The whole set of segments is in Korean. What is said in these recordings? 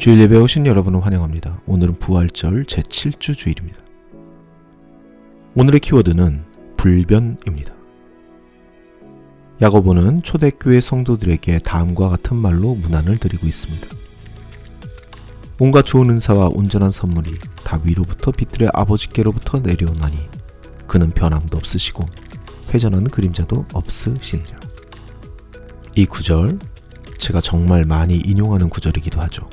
주일 예배에 오신 여러분을 환영합니다. 오늘은 부활절 제7주 주일입니다. 오늘의 키워드는 불변입니다. 야고보는 초대교회 성도들에게 다음과 같은 말로 문안을 드리고 있습니다. 온갖 좋은 은사와 온전한 선물이 다 위로부터 빛들의 아버지께로부터 내려오나니 그는 변함도 없으시고 회전하는 그림자도 없으시니라. 이 구절, 제가 정말 많이 인용하는 구절이기도 하죠.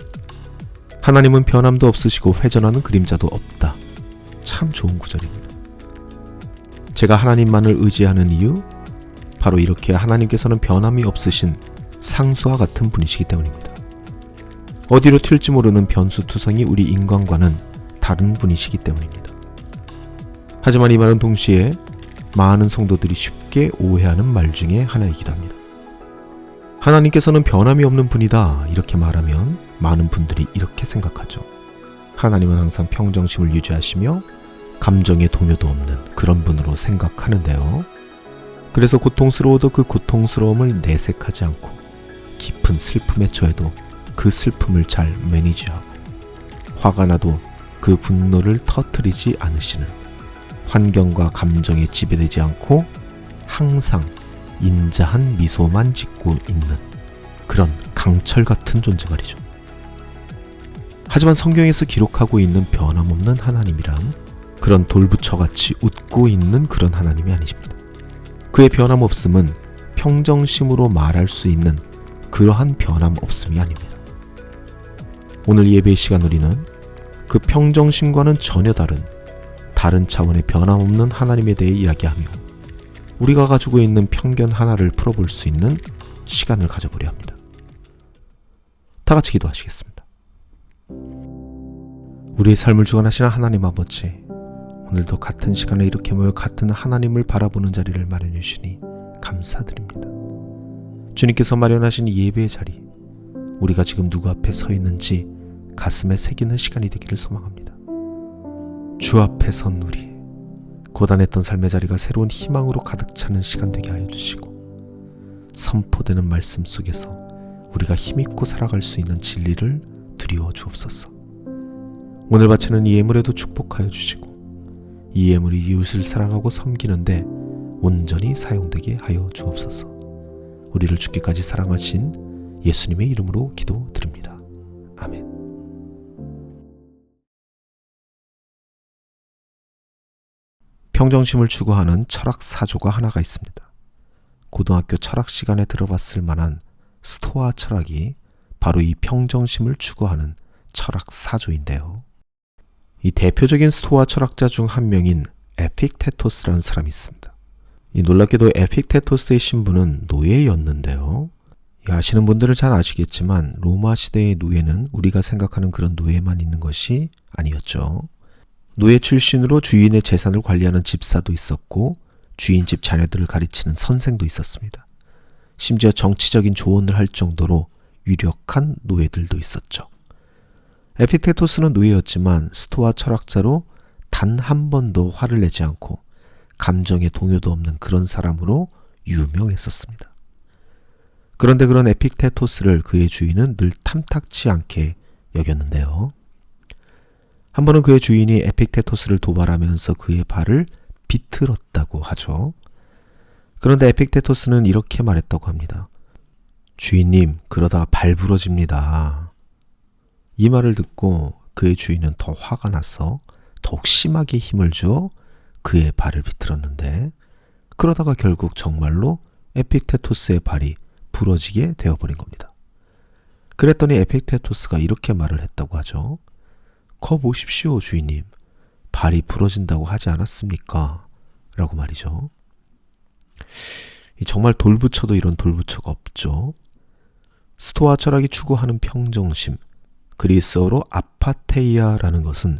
하나님은 변함도 없으시고 회전하는 그림자도 없다. 참 좋은 구절입니다. 제가 하나님만을 의지하는 이유, 바로 이렇게 하나님께서는 변함이 없으신 상수와 같은 분이시기 때문입니다. 어디로 튈지 모르는 변수투성이 우리 인간과는 다른 분이시기 때문입니다. 하지만 이 말은 동시에 많은 성도들이 쉽게 오해하는 말 중에 하나이기도 합니다. 하나님께서는 변함이 없는 분이다 이렇게 말하면 많은 분들이 이렇게 생각하죠. 하나님은 항상 평정심을 유지하시며 감정의 동요도 없는 그런 분으로 생각하는데요. 그래서 고통스러워도 그 고통스러움을 내색하지 않고 깊은 슬픔에 처해도 그 슬픔을 잘 매니지하고 화가 나도 그 분노를 터뜨리지 않으시는, 환경과 감정에 지배되지 않고 항상 인자한 미소만 짓고 있는 그런 강철 같은 존재 말이죠. 하지만 성경에서 기록하고 있는 변함없는 하나님이란 그런 돌부처같이 웃고 있는 그런 하나님이 아니십니다. 그의 변함없음은 평정심으로 말할 수 있는 그러한 변함없음이 아닙니다. 오늘 예배의 시간 우리는 그 평정심과는 전혀 다른 차원의 변함없는 하나님에 대해 이야기하며 우리가 가지고 있는 편견 하나를 풀어볼 수 있는 시간을 가져보려 합니다. 다 같이 기도하시겠습니다. 우리의 삶을 주관하시는 하나님 아버지, 오늘도 같은 시간에 이렇게 모여 같은 하나님을 바라보는 자리를 마련해 주시니 감사드립니다. 주님께서 마련하신 예배의 자리, 우리가 지금 누구 앞에 서 있는지 가슴에 새기는 시간이 되기를 소망합니다. 주 앞에 선 우리, 고단했던 삶의 자리가 새로운 희망으로 가득 차는 시간 되게 하여 주시고, 선포되는 말씀 속에서 우리가 힘있고 살아갈 수 있는 진리를 드리워 주옵소서. 오늘 바치는 이 예물에도 축복하여 주시고 이 예물이 이웃을 사랑하고 섬기는데 온전히 사용되게 하여 주옵소서. 우리를 죽기까지 사랑하신 예수님의 이름으로 기도드립니다. 아멘. 평정심을 추구하는 철학 사조가 하나가 있습니다. 고등학교 철학 시간에 들어봤을 만한 스토아 철학이 바로 이 평정심을 추구하는 철학 사조인데요. 이 대표적인 스토아 철학자 중 한 명인 에픽테토스라는 사람이 있습니다. 이 놀랍게도 에픽테토스의 신부는 노예였는데요. 아시는 분들은 잘 아시겠지만 로마 시대의 노예는 우리가 생각하는 그런 노예만 있는 것이 아니었죠. 노예 출신으로 주인의 재산을 관리하는 집사도 있었고 주인집 자녀들을 가르치는 선생도 있었습니다. 심지어 정치적인 조언을 할 정도로 유력한 노예들도 있었죠. 에픽테토스는 노예였지만 스토아 철학자로 단 한 번도 화를 내지 않고 감정의 동요도 없는 그런 사람으로 유명했었습니다. 그런데 그런 에픽테토스를 그의 주인은 늘 탐탁치 않게 여겼는데요. 한 번은 그의 주인이 에픽테토스를 도발하면서 그의 발을 비틀었다고 하죠. 그런데 에픽테토스는 이렇게 말했다고 합니다. 주인님, 그러다가 발 부러집니다. 이 말을 듣고 그의 주인은 더 화가 나서 더욱 심하게 힘을 주어 그의 발을 비틀었는데, 그러다가 결국 정말로 에픽테토스의 발이 부러지게 되어버린 겁니다. 그랬더니 에픽테토스가 이렇게 말을 했다고 하죠. 거 보십시오, 주인님. 발이 부러진다고 하지 않았습니까? 라고 말이죠. 정말 돌부처도 이런 돌부처가 없죠. 스토아 철학이 추구하는 평정심, 그리스어로 아파테이아라는 것은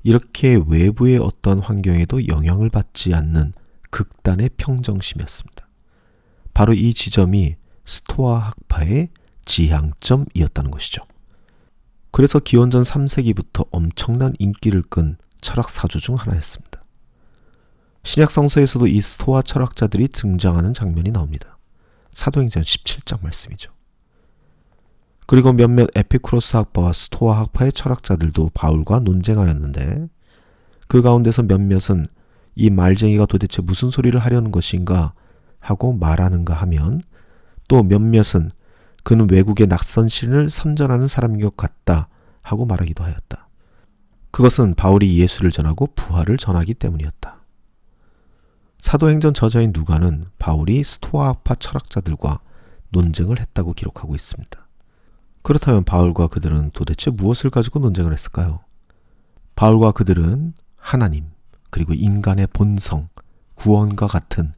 이렇게 외부의 어떤 환경에도 영향을 받지 않는 극단의 평정심이었습니다. 바로 이 지점이 스토아 학파의 지향점이었다는 것이죠. 그래서 기원전 3세기부터 엄청난 인기를 끈 철학 사조 중 하나였습니다. 신약 성서에서도 이 스토아 철학자들이 등장하는 장면이 나옵니다. 사도행전 17장 말씀이죠. 그리고 몇몇 에피쿠로스 학파와 스토아 학파의 철학자들도 바울과 논쟁하였는데 그 가운데서 몇몇은 이 말쟁이가 도대체 무슨 소리를 하려는 것인가 하고 말하는가 하면 또 몇몇은 그는 외국의 낯선 신을 선전하는 사람인 것 같다 하고 말하기도 하였다. 그것은 바울이 예수를 전하고 부활을 전하기 때문이었다. 사도행전 저자인 누가는 바울이 스토아파 철학자들과 논쟁을 했다고 기록하고 있습니다. 그렇다면 바울과 그들은 도대체 무엇을 가지고 논쟁을 했을까요? 바울과 그들은 하나님, 그리고 인간의 본성, 구원과 같은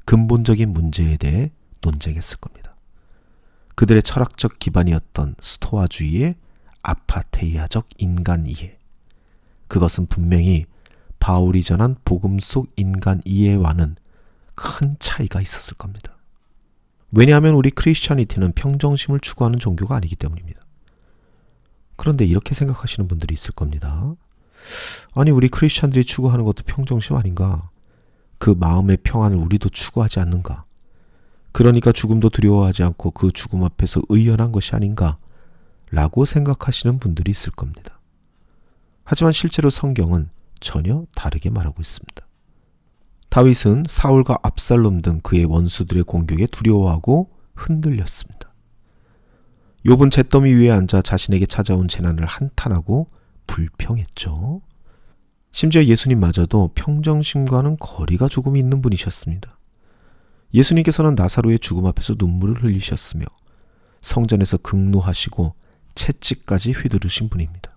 근본적인 문제에 대해 논쟁했을 겁니다. 그들의 철학적 기반이었던 스토아주의의 아파테이아적 인간 이해, 그것은 분명히 바울이 전한 복음 속 인간 이해와는 큰 차이가 있었을 겁니다. 왜냐하면 우리 크리스찬이티는 평정심을 추구하는 종교가 아니기 때문입니다. 그런데 이렇게 생각하시는 분들이 있을 겁니다. 아니, 우리 크리스찬들이 추구하는 것도 평정심 아닌가? 그 마음의 평안을 우리도 추구하지 않는가? 그러니까 죽음도 두려워하지 않고 그 죽음 앞에서 의연한 것이 아닌가? 라고 생각하시는 분들이 있을 겁니다. 하지만 실제로 성경은 전혀 다르게 말하고 있습니다. 다윗은 사울과 압살롬 등 그의 원수들의 공격에 두려워하고 흔들렸습니다. 욥은 잿더미 위에 앉아 자신에게 찾아온 재난을 한탄하고 불평했죠. 심지어 예수님마저도 평정심과는 거리가 조금 있는 분이셨습니다. 예수님께서는 나사로의 죽음 앞에서 눈물을 흘리셨으며 성전에서 극노하시고 채찍까지 휘두르신 분입니다.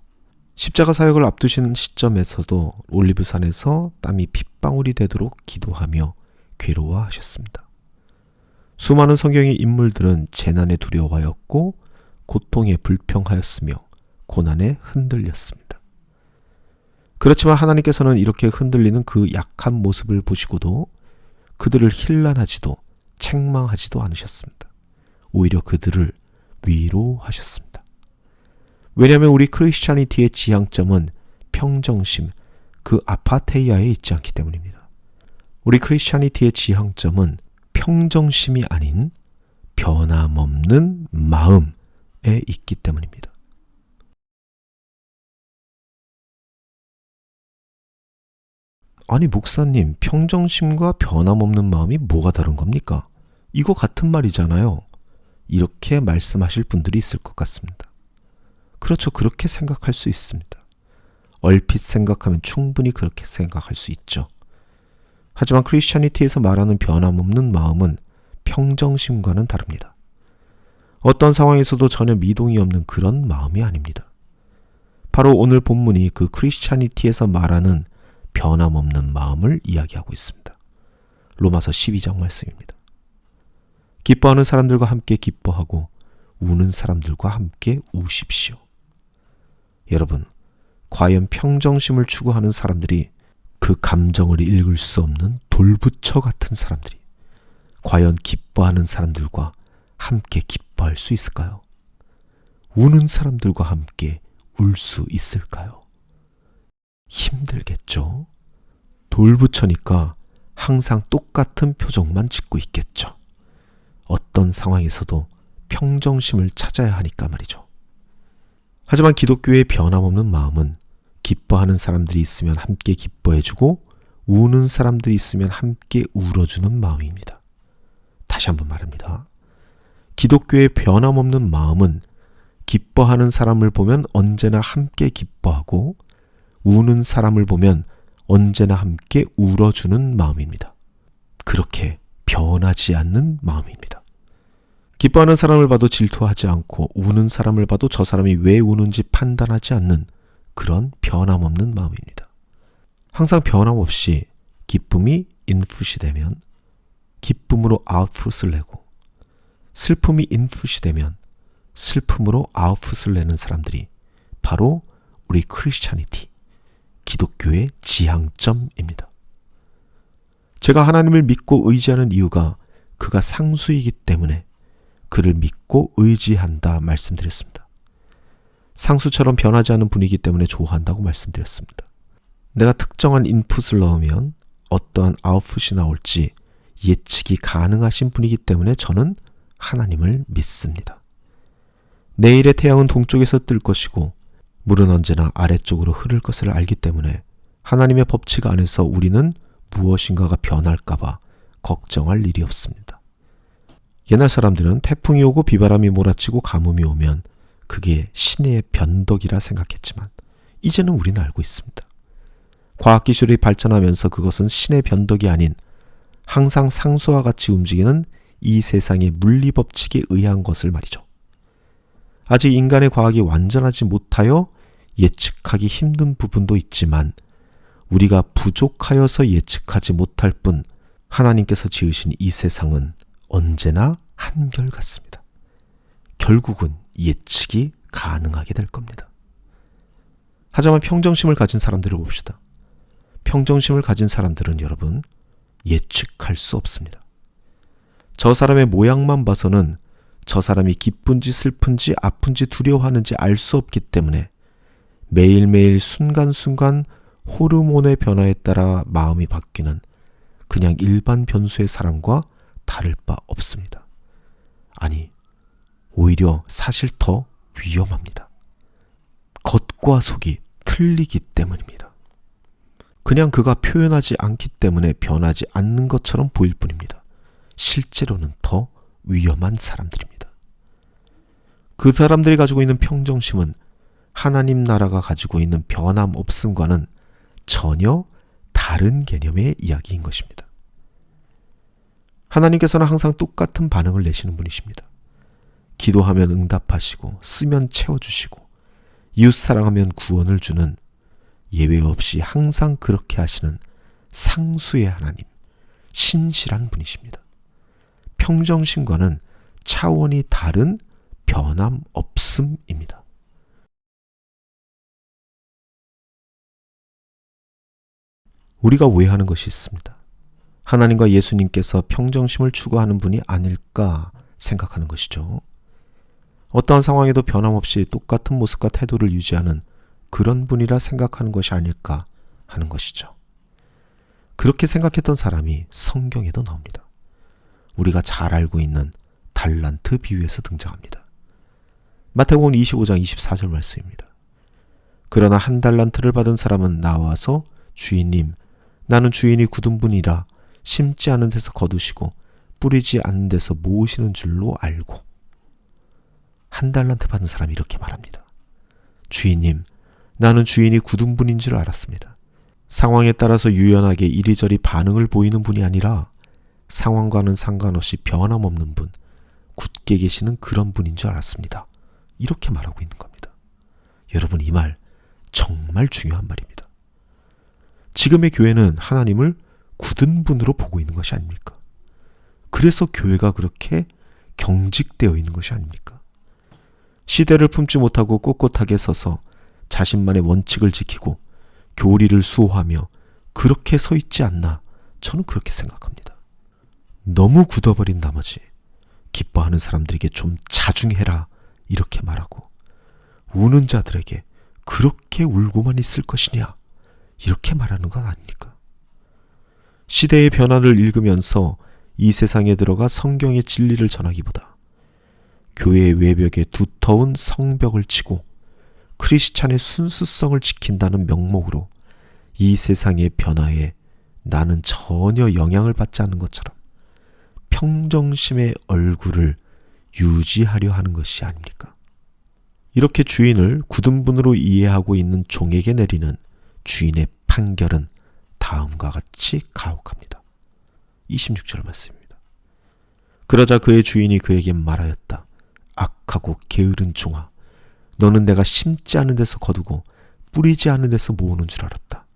십자가 사역을 앞두신 시점에서도 올리브산에서 땀이 핏방울이 되도록 기도하며 괴로워하셨습니다. 수많은 성경의 인물들은 재난에 두려워하였고 고통에 불평하였으며 고난에 흔들렸습니다. 그렇지만 하나님께서는 이렇게 흔들리는 그 약한 모습을 보시고도 그들을 힐난하지도 책망하지도 않으셨습니다. 오히려 그들을 위로하셨습니다. 왜냐하면 우리 크리스찬이티의 지향점은 평정심, 그 아파테이아에 있지 않기 때문입니다. 우리 크리스찬이티의 지향점은 평정심이 아닌 변함없는 마음에 있기 때문입니다. 아니, 목사님, 평정심과 변함없는 마음이 뭐가 다른 겁니까? 이거 같은 말이잖아요. 이렇게 말씀하실 분들이 있을 것 같습니다. 그렇죠. 그렇게 생각할 수 있습니다. 얼핏 생각하면 충분히 그렇게 생각할 수 있죠. 하지만 크리스찬이티에서 말하는 변함없는 마음은 평정심과는 다릅니다. 어떤 상황에서도 전혀 미동이 없는 그런 마음이 아닙니다. 바로 오늘 본문이 그 크리스찬이티에서 말하는 변함없는 마음을 이야기하고 있습니다. 로마서 12장 말씀입니다. 기뻐하는 사람들과 함께 기뻐하고 우는 사람들과 함께 우십시오. 여러분, 과연 평정심을 추구하는 사람들이, 그 감정을 읽을 수 없는 돌부처 같은 사람들이 과연 기뻐하는 사람들과 함께 기뻐할 수 있을까요? 우는 사람들과 함께 울 수 있을까요? 힘들겠죠? 돌부처니까 항상 똑같은 표정만 짓고 있겠죠. 어떤 상황에서도 평정심을 찾아야 하니까 말이죠. 하지만 기독교의 변함없는 마음은 기뻐하는 사람들이 있으면 함께 기뻐해주고 우는 사람들이 있으면 함께 울어주는 마음입니다. 다시 한번 말합니다. 기독교의 변함없는 마음은 기뻐하는 사람을 보면 언제나 함께 기뻐하고 우는 사람을 보면 언제나 함께 울어주는 마음입니다. 그렇게 변하지 않는 마음입니다. 기뻐하는 사람을 봐도 질투하지 않고 우는 사람을 봐도 저 사람이 왜 우는지 판단하지 않는 그런 변함없는 마음입니다. 항상 변함없이 기쁨이 인풋이 되면 기쁨으로 아웃풋을 내고 슬픔이 인풋이 되면 슬픔으로 아웃풋을 내는 사람들이 바로 우리 크리스찬이티, 기독교의 지향점입니다. 제가 하나님을 믿고 의지하는 이유가 그가 상수이기 때문에 그를 믿고 의지한다 말씀드렸습니다. 상수처럼 변하지 않는 분이기 때문에 좋아한다고 말씀드렸습니다. 내가 특정한 인풋을 넣으면 어떠한 아웃풋이 나올지 예측이 가능하신 분이기 때문에 저는 하나님을 믿습니다. 내일의 태양은 동쪽에서 뜰 것이고 물은 언제나 아래쪽으로 흐를 것을 알기 때문에 하나님의 법칙 안에서 우리는 무엇인가가 변할까봐 걱정할 일이 없습니다. 옛날 사람들은 태풍이 오고 비바람이 몰아치고 가뭄이 오면 그게 신의 변덕이라 생각했지만 이제는 우리는 알고 있습니다. 과학기술이 발전하면서 그것은 신의 변덕이 아닌 항상 상수와 같이 움직이는 이 세상의 물리법칙에 의한 것을 말이죠. 아직 인간의 과학이 완전하지 못하여 예측하기 힘든 부분도 있지만 우리가 부족하여서 예측하지 못할 뿐 하나님께서 지으신 이 세상은 언제나 한결같습니다. 결국은 예측이 가능하게 될 겁니다. 하지만 평정심을 가진 사람들을 봅시다. 평정심을 가진 사람들은 여러분 예측할 수 없습니다. 저 사람의 모양만 봐서는 저 사람이 기쁜지 슬픈지 아픈지 두려워하는지 알 수 없기 때문에 매일매일 순간순간 호르몬의 변화에 따라 마음이 바뀌는 그냥 일반 변수의 사람과 다를 바 없습니다. 아니, 오히려 사실 더 위험합니다. 겉과 속이 틀리기 때문입니다. 그냥 그가 표현하지 않기 때문에 변하지 않는 것처럼 보일 뿐입니다. 실제로는 더 위험한 사람들입니다. 그 사람들이 가지고 있는 평정심은 하나님 나라가 가지고 있는 변함 없음과는 전혀 다른 개념의 이야기인 것입니다. 하나님께서는 항상 똑같은 반응을 내시는 분이십니다. 기도하면 응답하시고 쓰면 채워주시고 이웃 사랑하면 구원을 주는 예외 없이 항상 그렇게 하시는 상수의 하나님, 신실한 분이십니다. 평정심과는 차원이 다른 변함 없음입니다. 우리가 오해하는 것이 있습니다. 하나님과 예수님께서 평정심을 추구하는 분이 아닐까 생각하는 것이죠. 어떠한 상황에도 변함없이 똑같은 모습과 태도를 유지하는 그런 분이라 생각하는 것이 아닐까 하는 것이죠. 그렇게 생각했던 사람이 성경에도 나옵니다. 우리가 잘 알고 있는 달란트 비유에서 등장합니다. 마태복음 25장 24절 말씀입니다. 그러나 한 달란트를 받은 사람은 나와서 주인님, 나는 주인이 굳은 분이라 심지 않은 데서 거두시고 뿌리지 않는 데서 모으시는 줄로 알고. 한 달란트 받은 사람이 이렇게 말합니다. 주인님, 나는 주인이 굳은 분인 줄 알았습니다. 상황에 따라서 유연하게 이리저리 반응을 보이는 분이 아니라 상황과는 상관없이 변함없는 분, 굳게 계시는 그런 분인 줄 알았습니다. 이렇게 말하고 있는 겁니다. 여러분, 이 말 정말 중요한 말입니다. 지금의 교회는 하나님을 굳은 분으로 보고 있는 것이 아닙니까? 그래서 교회가 그렇게 경직되어 있는 것이 아닙니까? 시대를 품지 못하고 꼿꼿하게 서서 자신만의 원칙을 지키고 교리를 수호하며 그렇게 서 있지 않나, 저는 그렇게 생각합니다. 너무 굳어버린 나머지 기뻐하는 사람들에게 좀 자중해라 이렇게 말하고, 우는 자들에게 그렇게 울고만 있을 것이냐 이렇게 말하는 건 아닙니까? 시대의 변화를 읽으면서 이 세상에 들어가 성경의 진리를 전하기보다 교회의 외벽에 두터운 성벽을 치고 크리스찬의 순수성을 지킨다는 명목으로 이 세상의 변화에 나는 전혀 영향을 받지 않는 것처럼 평정심의 얼굴을 유지하려 하는 것이 아닙니까? 이렇게 주인을 굳은 분으로 이해하고 있는 종에게 내리는 주인의 판결은 다음과 같이 가혹합니다. 26절 말씀입니다. 그러자 그의 주인이 그에게 말하였다. 악하고 게으른 종아, 너는 내가 심지 않은 데서 거두고 뿌리지 않은 데서 모으는 줄 알았다.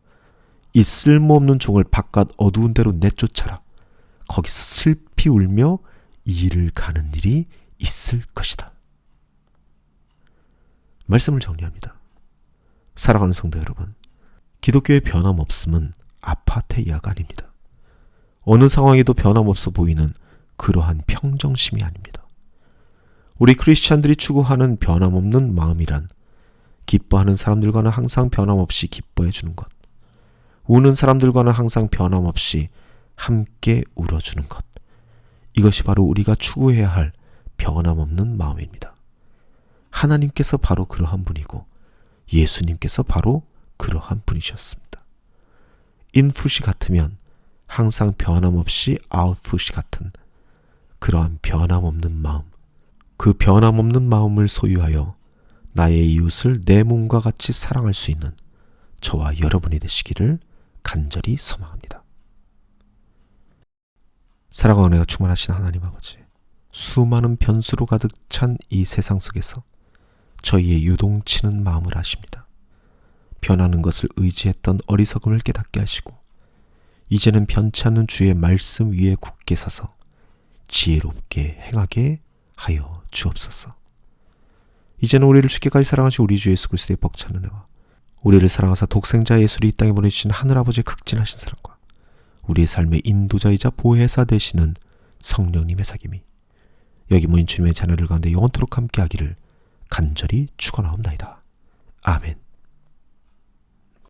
이 쓸모없는 종을 바깥 어두운 데로 내쫓아라. 거기서 슬피 울며 이를 가는 일이 있을 것이다. 말씀을 정리합니다. 사랑하는 성도 여러분, 기독교의 변함없음은 아파테이아가 아닙니다. 어느 상황에도 변함없어 보이는 그러한 평정심이 아닙니다. 우리 크리스찬들이 추구하는 변함없는 마음이란 기뻐하는 사람들과는 항상 변함없이 기뻐해 주는 것, 우는 사람들과는 항상 변함없이 함께 울어주는 것, 이것이 바로 우리가 추구해야 할 변함없는 마음입니다. 하나님께서 바로 그러한 분이고 예수님께서 바로 그러한 분이셨습니다. 인풋이 같으면 항상 변함없이 아웃풋이 같은 그러한 변함없는 마음, 그 변함없는 마음을 소유하여 나의 이웃을 내 몸과 같이 사랑할 수 있는 저와 여러분이 되시기를 간절히 소망합니다. 사랑과 은혜가 충만하신 하나님 아버지, 수많은 변수로 가득 찬 이 세상 속에서 저희의 유동치는 마음을 아십니다. 변하는 것을 의지했던 어리석음을 깨닫게 하시고 이제는 변치 않는 주의 말씀 위에 굳게 서서 지혜롭게 행하게 하여 주옵소서. 이제는 우리를 주께까지 사랑하신 우리 주 예수 그리스도의 벅찬 은혜와 우리를 사랑하사 독생자 예수를 이 땅에 보내주신 하늘아버지의 극진하신 사랑과 우리의 삶의 인도자이자 보혜사 되시는 성령님의 사귐이 여기 모인 주님의 자녀들 가운데 영원토록 함께하기를 간절히 축원하옵나이다. 아멘.